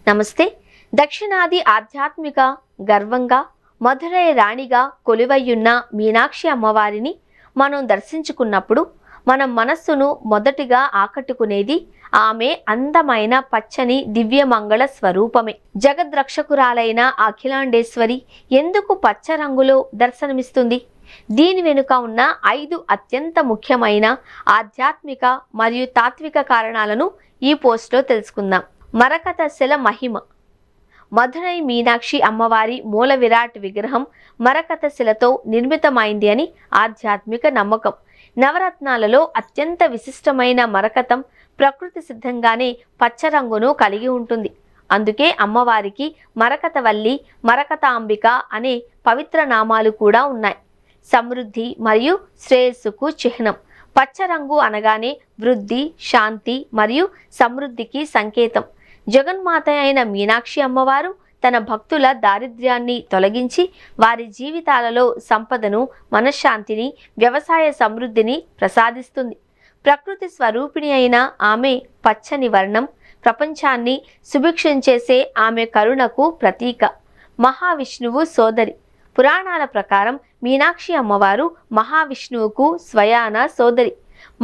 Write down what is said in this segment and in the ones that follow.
నమస్తే. దక్షిణాది ఆధ్యాత్మిక గర్వంగా మధురై రాణిగా కొలువయ్యున్న మీనాక్షి అమ్మవారిని మనం దర్శించుకున్నప్పుడు మన మనస్సును మొదటిగా ఆకట్టుకునేది ఆమె అందమైన పచ్చని దివ్యమంగళ స్వరూపమే. జగద్రక్షకురాలైన అఖిలాండేశ్వరి ఎందుకు పచ్చ రంగులో దర్శనమిస్తుంది? దీని వెనుక ఉన్న 5 అత్యంత ముఖ్యమైన ఆధ్యాత్మిక మరియు తాత్విక కారణాలను ఈ పోస్ట్లో తెలుసుకుందాం. మరకతశిల మహిమ. మధురై మీనాక్షి అమ్మవారి మూల విరాట్ విగ్రహం మరకతశిలతో నిర్మితమైంది అని ఆధ్యాత్మిక నమ్మకం. నవరత్నాలలో అత్యంత విశిష్టమైన మరకతం ప్రకృతి సిద్ధంగానే పచ్చ రంగును కలిగి ఉంటుంది. అందుకే అమ్మవారికి మరకతవల్లి, మరకతాంబిక అనే పవిత్ర నామాలు కూడా ఉన్నాయి. సమృద్ధి మరియు శ్రేయస్సుకు చిహ్నం. పచ్చ రంగు అనగానే వృద్ధి, శాంతి మరియు సమృద్ధికి సంకేతం. జగన్మాత అయిన మీనాక్షి అమ్మవారు తన భక్తుల దారిద్ర్యాన్ని తొలగించి వారి జీవితాలలో సంపదను, మనశ్శాంతిని, వ్యవసాయ సమృద్ధిని ప్రసాదిస్తుంది. ప్రకృతి స్వరూపిణి అయిన ఆమె పచ్చని వర్ణం ప్రపంచాన్ని సుభిక్షం చేసే ఆమె కరుణకు ప్రతీక. మహావిష్ణువు సోదరి. పురాణాల ప్రకారం మీనాక్షి అమ్మవారు మహావిష్ణువుకు స్వయాన సోదరి.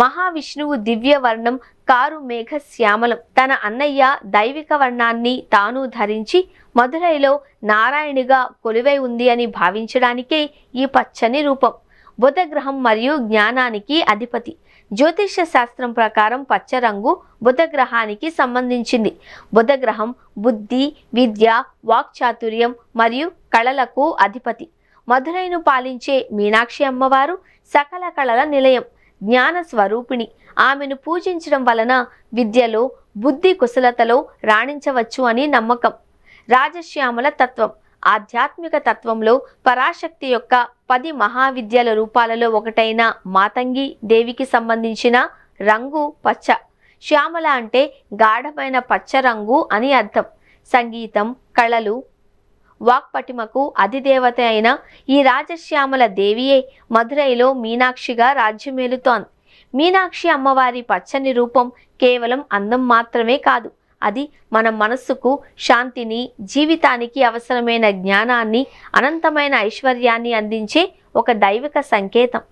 మహావిష్ణువు దివ్య వర్ణం కారు మేఘ శ్యామలం. తన అన్నయ్య దైవిక వర్ణాన్ని తాను ధరించి మధురైలో నారాయణిగా కొలువై ఉంది అని భావించడానికే ఈ పచ్చని రూపం. బుధగ్రహం మరియు జ్ఞానానికి అధిపతి. జ్యోతిష్య శాస్త్రం ప్రకారం పచ్చ రంగు బుధగ్రహానికి సంబంధించింది. బుధగ్రహం బుద్ధి, విద్య, వాక్చాతుర్యం మరియు కళలకు అధిపతి. మధురైను పాలించే మీనాక్షి అమ్మవారు సకల కళల నిలయం, జ్ఞాన స్వరూపిణి. ఆమెను పూజించడం వలన విద్యలో, బుద్ధి కుశలతలో రాణించవచ్చు అని నమ్మకం. రాజశ్యామల తత్వం. ఆధ్యాత్మిక తత్వంలో పరాశక్తి యొక్క 10 మహావిద్యల రూపాలలో ఒకటైన మాతంగి దేవికి సంబంధించిన రంగు పచ్చ. శ్యామల అంటే గాఢమైన పచ్చ రంగు అని అర్థం. సంగీతం, కళలు, వాక్పటిమకు అధిదేవత అయిన ఈ రాజశ్యామల దేవియే మధురైలో మీనాక్షిగా రాజ్యమేలుతోంది. మీనాక్షి అమ్మవారి పచ్చని రూపం కేవలం అందం మాత్రమే కాదు, అది మన మనస్సుకు శాంతిని, జీవితానికి అవసరమైన జ్ఞానాన్ని, అనంతమైన ఐశ్వర్యాన్ని అందించే ఒక దైవిక సంకేతం.